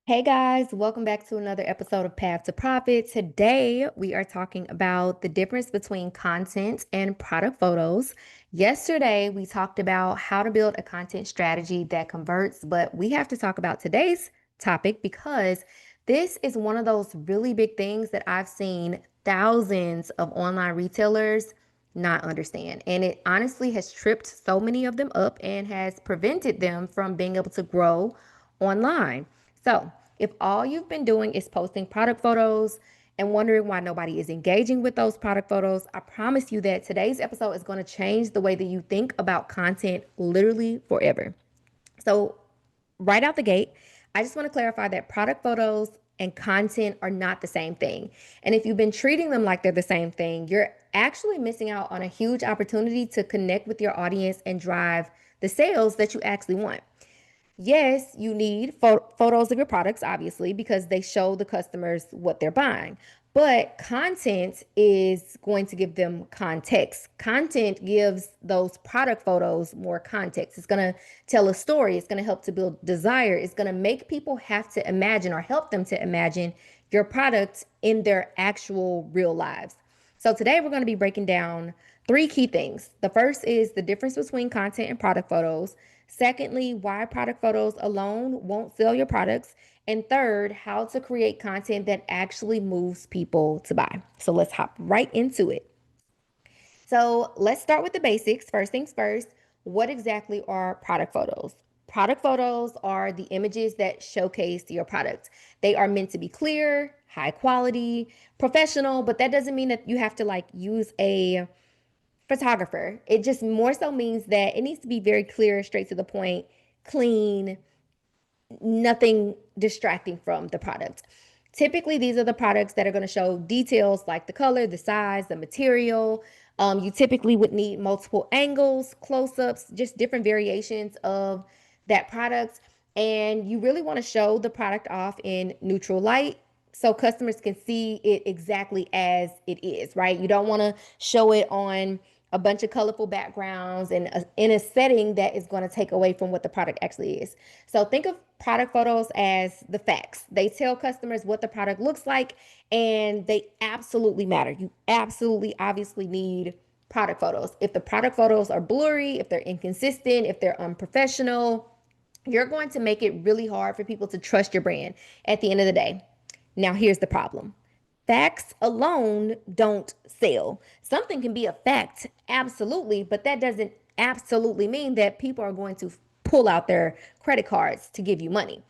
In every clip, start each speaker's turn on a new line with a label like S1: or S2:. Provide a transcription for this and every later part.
S1: Hey guys, welcome back to another episode of Path to Profit. Today we are talking about the difference between content and product photos. Yesterday we talked about how to build a content strategy that converts, but we have to talk about today's topic because this is one of those really big things that I've seen thousands of online retailers not understand. And it honestly has tripped so many of them up and has prevented them from being able to grow online. So, if all you've been doing is posting product photos and wondering why nobody is engaging with those product photos, I promise you that today's episode is going to change the way that you think about content literally forever. So, right out the gate, I just want to clarify that product photos and content are not the same thing. And if you've been treating them like they're the same thing, you're actually missing out on a huge opportunity to connect with your audience and drive the sales that you actually want. Yes, you need photos of your products, obviously, because they show the customers what they're buying. But content is going to give them context. Content gives those product photos more context. It's going to tell a story. It's going to help to build desire. It's going to make people have to imagine or help them to imagine your product in their actual real lives. So today we're going to be breaking down three key things. The first is the difference between content and product photos. Secondly, why product photos alone won't sell your products. And third, how to create content that actually moves people to buy. So let's hop right into it. So let's start with the basics. First things first, what exactly are product photos? Product photos are the images that showcase your product. They are meant to be clear, high quality, professional, but that doesn't mean that you have to use a photographer. It just more so means that it needs to be very clear, straight to the point, clean, nothing distracting from the product. Typically, these are the products that are going to show details like the color, the size, the material. You typically would need multiple angles, close ups, just different variations of that product. And you really want to show the product off in neutral light so customers can see it exactly as it is, right? You don't want to show it on a bunch of colorful backgrounds and in a setting that is going to take away from what the product actually is. So think of product photos as the facts. They tell customers what the product looks like and they absolutely matter. You absolutely obviously need product photos. If the product photos are blurry, if they're inconsistent, if they're unprofessional, you're going to make it really hard for people to trust your brand at the end of the day. Now, here's the problem. Facts alone don't sell. Something can be a fact, absolutely, but that doesn't absolutely mean that people are going to pull out their credit cards to give you money.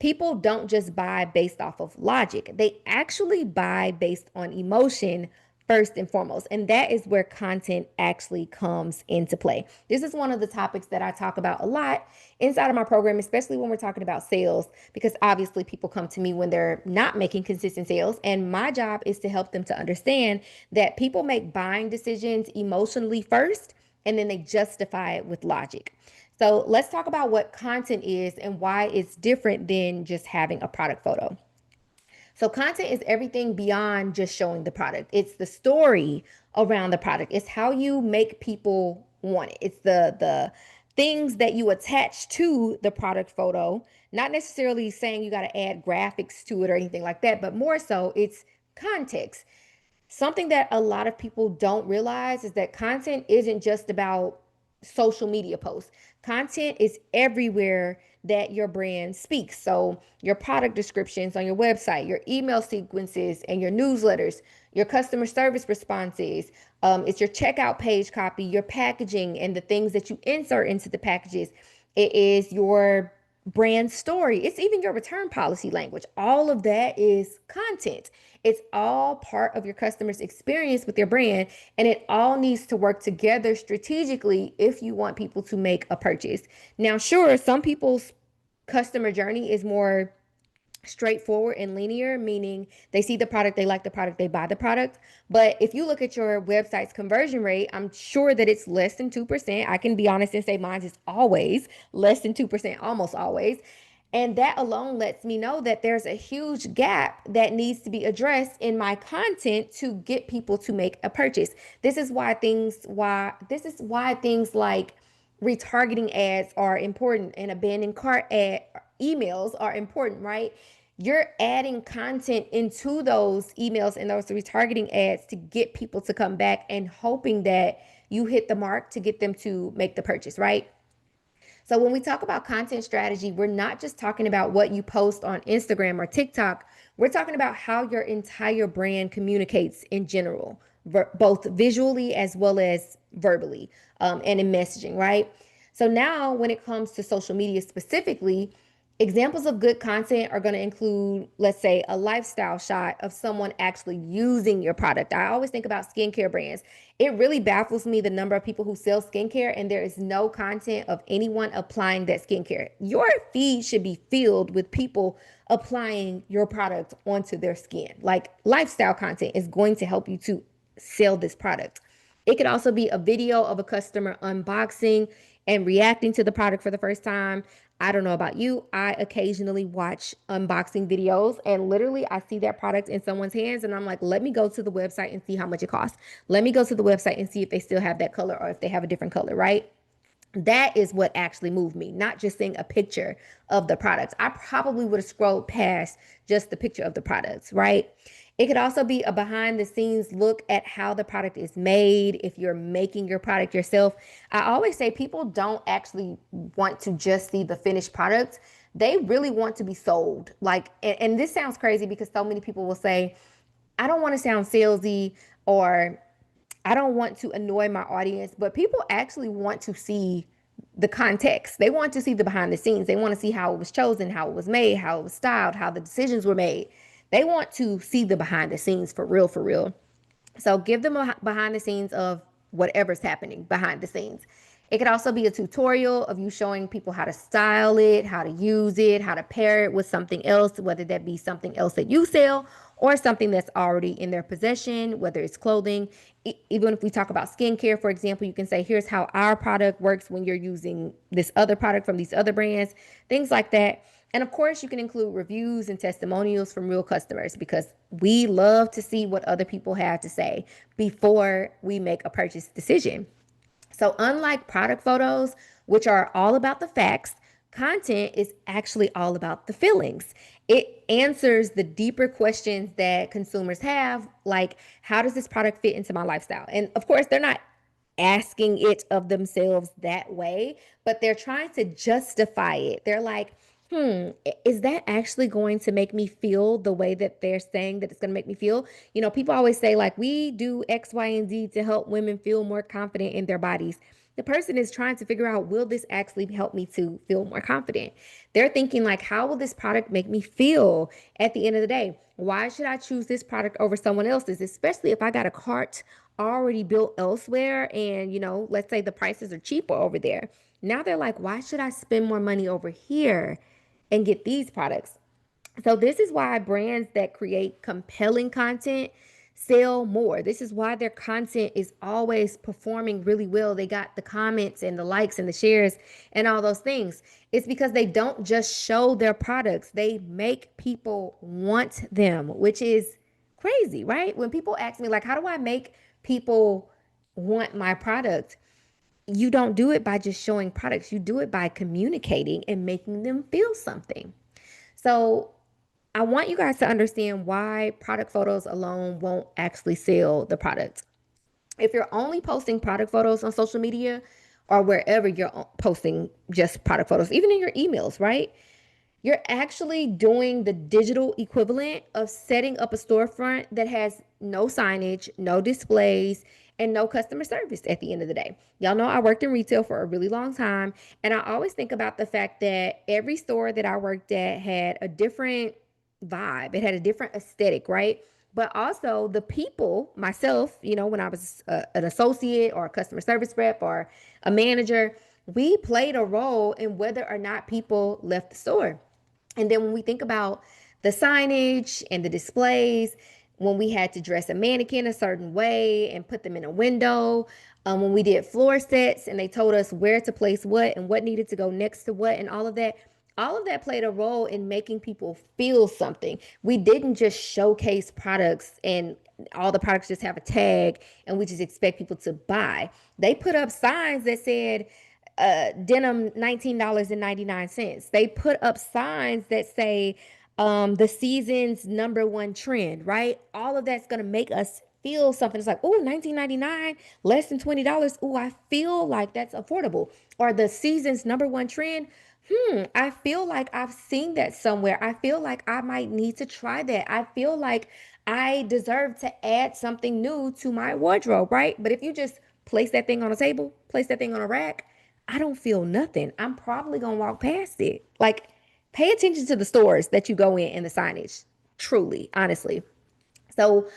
S1: People don't just buy based off of logic, they actually buy based on emotion first and foremost. And that is where content actually comes into play. This is one of the topics that I talk about a lot inside of my program, especially when we're talking about sales, because obviously people come to me when they're not making consistent sales. And my job is to help them to understand that people make buying decisions emotionally first, and then they justify it with logic. So let's talk about what content is and why it's different than just having a product photo. So content is everything beyond just showing the product. It's the story around the product. It's how you make people want it. It's the things that you attach to the product photo, not necessarily saying you got to add graphics to it or anything like that, but more so it's context. Something that a lot of people don't realize is that content isn't just about social media posts. Content is everywhere that your brand speaks. So, your product descriptions on your website, your email sequences and your newsletters, your customer service responses, it's your checkout page copy, your packaging, and the things that you insert into the packages. It is your brand story. It's even your return policy language. All of that is content. It's all part of your customer's experience with your brand, and it all needs to work together strategically if you want people to make a purchase. Now, sure, some people's customer journey is more straightforward and linear, meaning they see the product, they like the product, they buy the product. But if you look at your website's conversion rate, I'm sure that it's less than 2%. I can be honest and say mine is always less than 2%, almost always. And that alone lets me know that there's a huge gap that needs to be addressed in my content to get people to make a purchase. This is why things like retargeting ads are important and abandoned cart ad emails are important, right? you're adding content into those emails and those retargeting ads to get people to come back and hoping that you hit the mark to get them to make the purchase, right? So when we talk about content strategy, we're not just talking about what you post on Instagram or TikTok. We're talking about how your entire brand communicates in general, both visually as well as verbally, and in messaging, right? So now when it comes to social media specifically, examples of good content are going to include, let's say, a lifestyle shot of someone actually using your product. I always think about skincare brands. It really baffles me the number of people who sell skincare and there is no content of anyone applying that skincare. Your feed should be filled with people applying your product onto their skin. Like, lifestyle content is going to help you to sell this product. It could also be a video of a customer unboxing and reacting to the product for the first time. I don't know about you. I occasionally watch unboxing videos and literally I see that product in someone's hands and I'm like, let me go to the website and see how much it costs. Let me go to the website and see if they still have that color or if they have a different color, right? That is what actually moved me, not just seeing a picture of the products. I probably would have scrolled past just the picture of the products, right? It could also be a behind the scenes look at how the product is made if you're making your product yourself. I always say people don't actually want to just see the finished product. They really want to be sold. Like, and this sounds crazy because so many people will say, I don't want to sound salesy or I don't want to annoy my audience, but people actually want to see the context. They want to see the behind the scenes. They want to see how it was chosen, how it was made, how it was styled, how the decisions were made. They want to see the behind the scenes for real, for real. So give them a behind the scenes of whatever's happening behind the scenes. It could also be a tutorial of you showing people how to style it, how to use it, how to pair it with something else, whether that be something else that you sell or something that's already in their possession, whether it's clothing. Even if we talk about skincare, for example, you can say, here's how our product works when you're using this other product from these other brands, things like that. And of course, you can include reviews and testimonials from real customers because we love to see what other people have to say before we make a purchase decision. So, unlike product photos, which are all about the facts, content is actually all about the feelings. It answers the deeper questions that consumers have, like, how does this product fit into my lifestyle? And of course, they're not asking it of themselves that way, but they're trying to justify it. They're like, is that actually going to make me feel the way that they're saying that it's going to make me feel? You know, people always say, like, we do X, Y, and Z to help women feel more confident in their bodies. The person is trying to figure out, will this actually help me to feel more confident? They're thinking, like, how will this product make me feel at the end of the day? Why should I choose this product over someone else's, especially if I got a cart already built elsewhere and, let's say the prices are cheaper over there. Now they're like, why should I spend more money over here and get these products? So this is why brands that create compelling content sell more. This is why their content is always performing really well. They got the comments and the likes and the shares and all those things. It's because they don't just show their products, they make people want them, which is crazy, right? When people ask me, like, how do I make people want my product? You don't do it by just showing products, you do it by communicating and making them feel something. So I want you guys to understand why product photos alone won't actually sell the product. If you're only posting product photos on social media or wherever you're posting just product photos, even in your emails, right? You're actually doing the digital equivalent of setting up a storefront that has no signage, no displays, and no customer service at the end of the day. Y'all know I worked in retail for a really long time, and I always think about the fact that every store that I worked at had a different vibe, it had a different aesthetic, right? But also the people, myself, when I was an associate or a customer service rep or a manager, we played a role in whether or not people left the store. And then when we think about the signage and the displays, when we had to dress a mannequin a certain way and put them in a window, when we did floor sets and they told us where to place what and what needed to go next to what and all of that played a role in making people feel something. We didn't just showcase products and all the products just have a tag and we just expect people to buy. They put up signs that said, denim $19.99. They put up signs that say the season's number one trend, right? All of that's gonna make us feel something. It's like, oh, 19.99, less than $20. Oh, I feel like that's affordable. Or the season's number one trend. I feel like I've seen that somewhere. I feel like I might need to try that. I feel like I deserve to add something new to my wardrobe, right? But if you just place that thing on a table, place that thing on a rack, I don't feel nothing. I'm probably gonna walk past it. Like, pay attention to the stores that you go in and the signage. Truly, honestly. So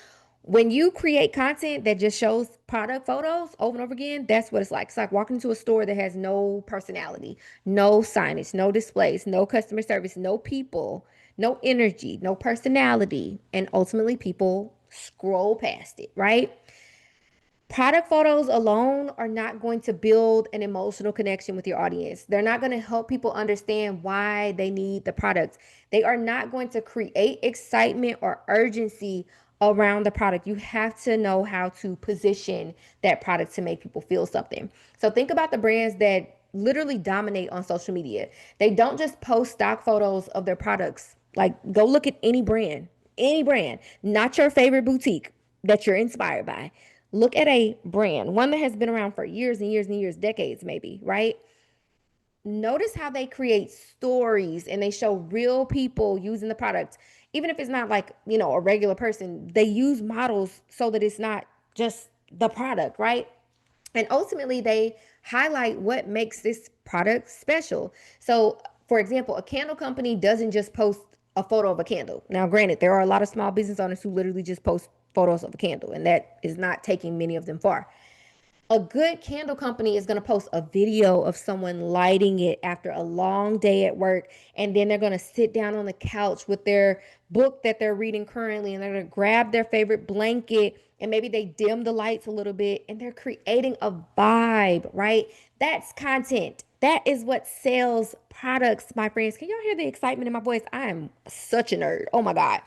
S1: when you create content that just shows product photos over and over again, that's what it's like. It's like walking into a store that has no personality, no signage, no displays, no customer service, no people, no energy, no personality. And ultimately, people scroll past it, right? Product photos alone are not going to build an emotional connection with your audience. They're not going to help people understand why they need the product. They are not going to create excitement or urgency around the product. You have to know how to position that product to make people feel something. So think about the brands that literally dominate on social media. They don't just post stock photos of their products. Like, go look at any brand, not your favorite boutique that you're inspired by. Look at a brand, one that has been around for years and years and years, decades maybe, right? Notice how they create stories and they show real people using the product. Even if it's not like, a regular person, they use models so that it's not just the product, right? And ultimately, they highlight what makes this product special. So, for example, a candle company doesn't just post a photo of a candle. Now, granted, there are a lot of small business owners who literally just post photos of a candle, and that is not taking many of them far. A good candle company is going to post a video of someone lighting it after a long day at work, and then they're going to sit down on the couch with their book that they're reading currently, and they're going to grab their favorite blanket, and maybe they dim the lights a little bit, and they're creating a vibe, right? That's content. That is what sells products, my friends. Can y'all hear the excitement in my voice? I am such a nerd. Oh my God.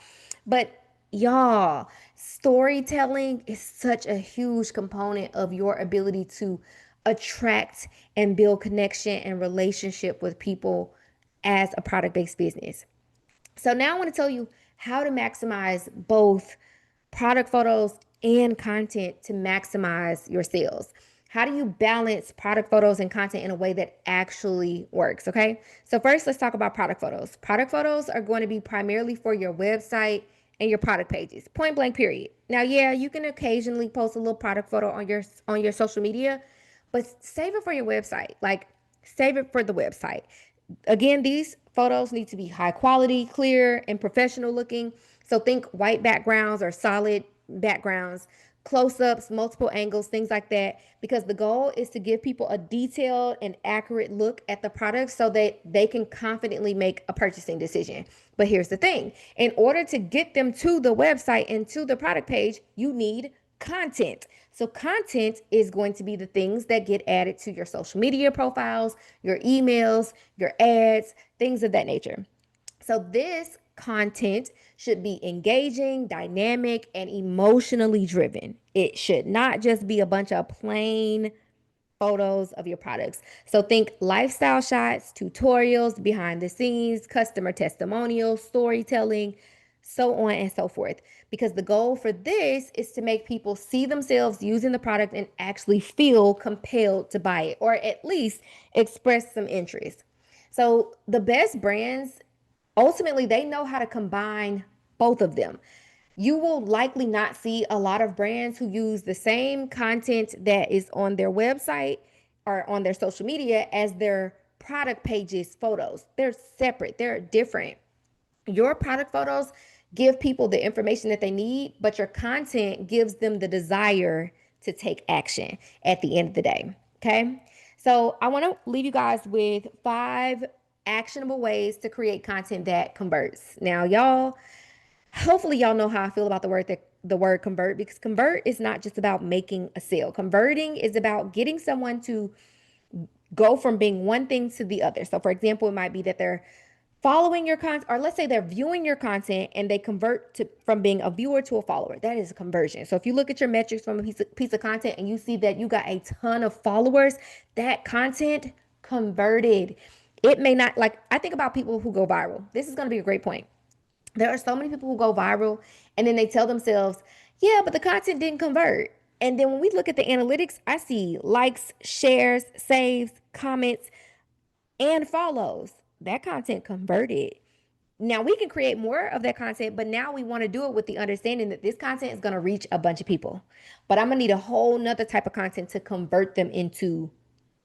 S1: But y'all, storytelling is such a huge component of your ability to attract and build connection and relationship with people as a product based business. So, now I want to tell you how to maximize both product photos and content to maximize your sales. How do you balance product photos and content in a way that actually works? Okay. So, first, let's talk about product photos. Product photos are going to be primarily for your website and your product pages. Point blank, period. Now, yeah, you can occasionally post a little product photo on your social media, but save it for your website. Like, save it for the website. Again, these photos need to be high quality, clear, and professional looking. So think white backgrounds or solid backgrounds, close ups, multiple angles, things like that. Because the goal is to give people a detailed and accurate look at the product so that they can confidently make a purchasing decision. But here's the thing, in order to get them to the website and to the product page, you need content. So, content is going to be the things that get added to your social media profiles, your emails, your ads, things of that nature. So, this content should be engaging, dynamic, and emotionally driven. It should not just be a bunch of plain photos of your products. So think lifestyle shots, tutorials, behind the scenes, customer testimonials, storytelling, so on and so forth. Because the goal for this is to make people see themselves using the product and actually feel compelled to buy it, or at least express some interest. So the best brands, ultimately, they know how to combine both of them. You will likely not see a lot of brands who use the same content that is on their website or on their social media as their product pages photos. They're separate, they're different. Your product photos give people the information that they need, but your content gives them the desire to take action at the end of the day. Okay. So I want to leave you guys with 5 actionable ways to create content that converts. Now, y'all, hopefully y'all know how I feel about the word convert, because convert is not just about making a sale. Converting is about getting someone to go from being one thing to the other. So for example, it might be that they're following your content, or let's say they're viewing your content and they convert to from being a viewer to a follower. That is a conversion. So if you look at your metrics from a piece of content and you see that you got a ton of followers, that content converted. It may not, like, I think about people who go viral. This is going to be a great point. There are so many people who go viral and then they tell themselves, yeah, but the content didn't convert. And then when we look at the analytics, I see likes, shares, saves, comments, and follows. That content converted. Now we can create more of that content, but now we want to do it with the understanding that this content is going to reach a bunch of people. But I'm going to need a whole nother type of content to convert them into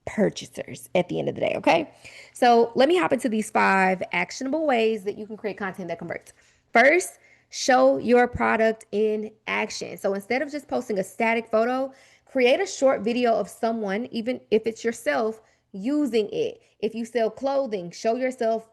S1: purchasers at the end of the day. Okay. So let me hop into these 5 actionable ways that you can create content that converts. First, show your product in action. So instead of just posting a static photo, create a short video of someone, even if it's yourself, using it. If you sell clothing, show yourself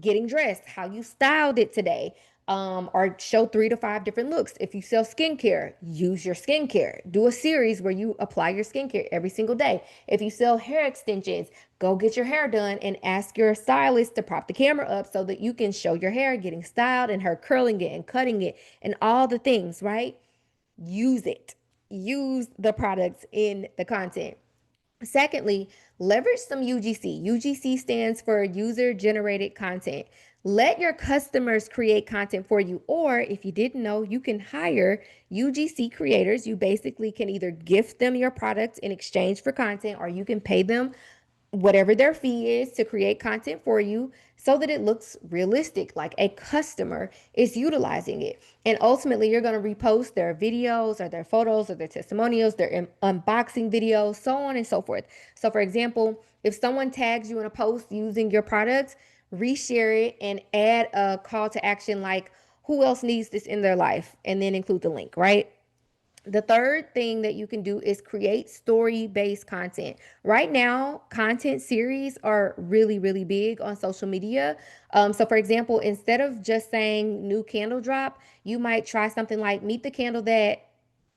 S1: getting dressed, how you styled it today, or show 3 to 5 different looks. If you sell skincare, use your skincare. Do a series where you apply your skincare every single day. If you sell hair extensions, go get your hair done and ask your stylist to prop the camera up so that you can show your hair getting styled and her curling it and cutting it and all the things, right? Use it. Use the products in the content. Secondly, leverage some UGC. UGC stands for user generated content. Let your customers create content for you. Or if you didn't know, you can hire UGC creators. You basically can either gift them your product in exchange for content, or you can pay them whatever their fee is to create content for you so that it looks realistic, like a customer is utilizing it. And ultimately, you're going to repost their videos or their photos or their testimonials, their unboxing videos, so on and so forth. So, for example, if someone tags you in a post using your product, reshare it and add a call to action like, who else needs this in their life? And then include the link, right? The third thing that you can do is create story based content. Right now, content series are really, really big on social media. So, for example, instead of just saying new candle drop, you might try something like meet the candle that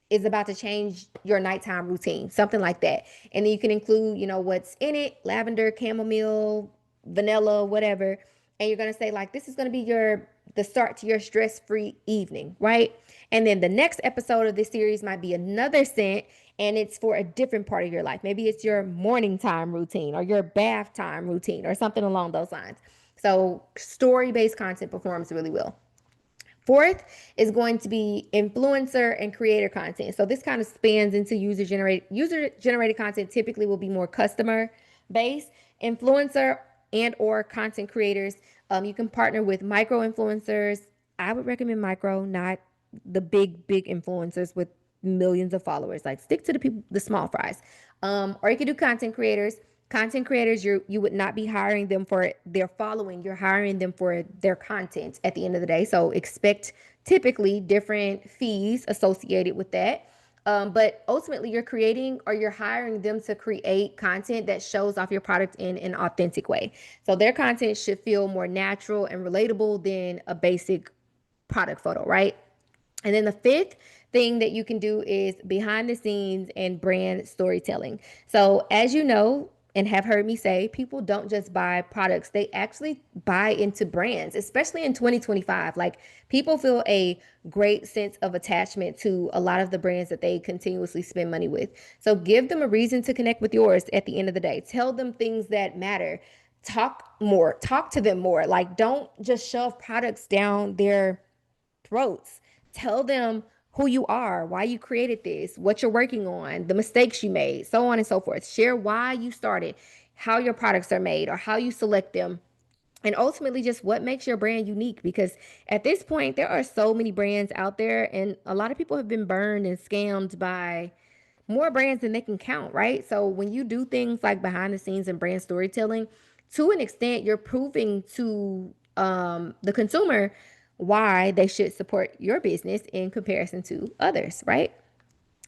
S1: is about to change your nighttime routine, something like that. And then you can include, what's in it: lavender, chamomile, vanilla, whatever. And you're going to say, like, this is going to be the start to your stress-free evening, right? And then the next episode of this series might be another scent, and it's for a different part of your life. Maybe it's your morning time routine or your bath time routine or something along those lines. So story-based content performs really well. Fourth is going to be influencer and creator content. So this kind of spans into user generated content. Typically will be more customer based. Influencer and or content creators. You can partner with micro influencers. I would recommend micro, not the big influencers with millions of followers. Like, stick to the people, the small fries. Or you can do content creators. Content creators, you would not be hiring them for their following. You're hiring them for their content at the end of the day. So expect typically different fees associated with that. But ultimately, you're creating or you're hiring them to create content that shows off your product in an authentic way. So their content should feel more natural and relatable than a basic product photo, right? And then the fifth thing that you can do is behind the scenes and brand storytelling. So, as you know, and have heard me say, people don't just buy products, they actually buy into brands, especially in 2025. Like, people feel a great sense of attachment to a lot of the brands that they continuously spend money with. So, give them a reason to connect with yours at the end of the day. Tell them things that matter. Talk to them more. Like, don't just shove products down their throats. Tell them who you are, why you created this, what you're working on, the mistakes you made, so on and so forth. Share why you started, how your products are made, or how you select them, and ultimately just what makes your brand unique. Because at this point, there are so many brands out there, and a lot of people have been burned and scammed by more brands than they can count, right? So when you do things like behind the scenes and brand storytelling, to an extent, you're proving to the consumer why they should support your business in comparison to others, right?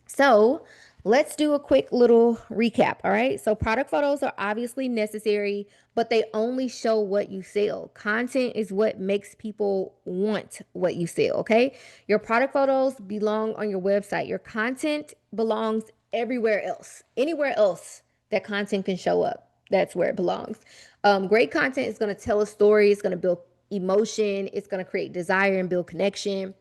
S1: So let's do a quick little recap. All right. So product photos are obviously necessary, but they only show what you sell. Content is what makes people want what you sell. Okay. Your product photos belong on your website. Your content belongs everywhere else, anywhere else that content can show up. That's where it belongs. Great content is going to tell a story. It's going to build emotion. It's going to create desire and build connection.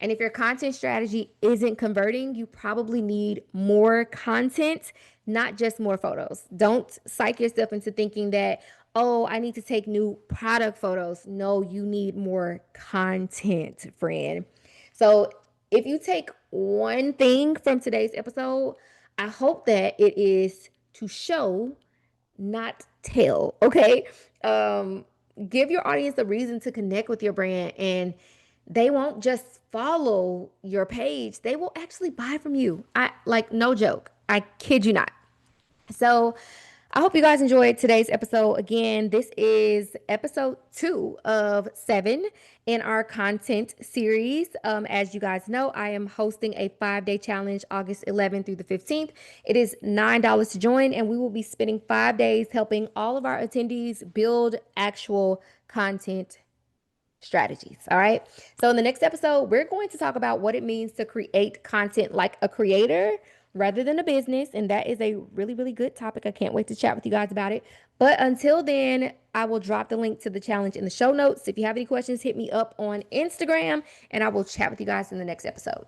S1: And if your content strategy isn't converting, you probably need more content, not just more photos. Don't psych yourself into thinking that, oh, I need to take new product photos. No, you need more content, friend. So if you take one thing from today's episode, I hope that it is to show, not tell. Okay. Um, Give your audience a reason to connect with your brand, and they won't just follow your page, they will actually buy from you. I like, no joke. I kid you not. So I hope you guys enjoyed today's episode. Again, this is episode 2 of 7 in our content series. As you guys know, I am hosting a 5-day challenge August 11th through the 15th. It is $9 to join, and we will be spending 5 days helping all of our attendees build actual content strategies. All right. So, in the next episode, we're going to talk about what it means to create content like a creator rather than a business. And that is a really, really good topic. I can't wait to chat with you guys about it. But until then, I will drop the link to the challenge in the show notes. If you have any questions, hit me up on Instagram, and I will chat with you guys in the next episode.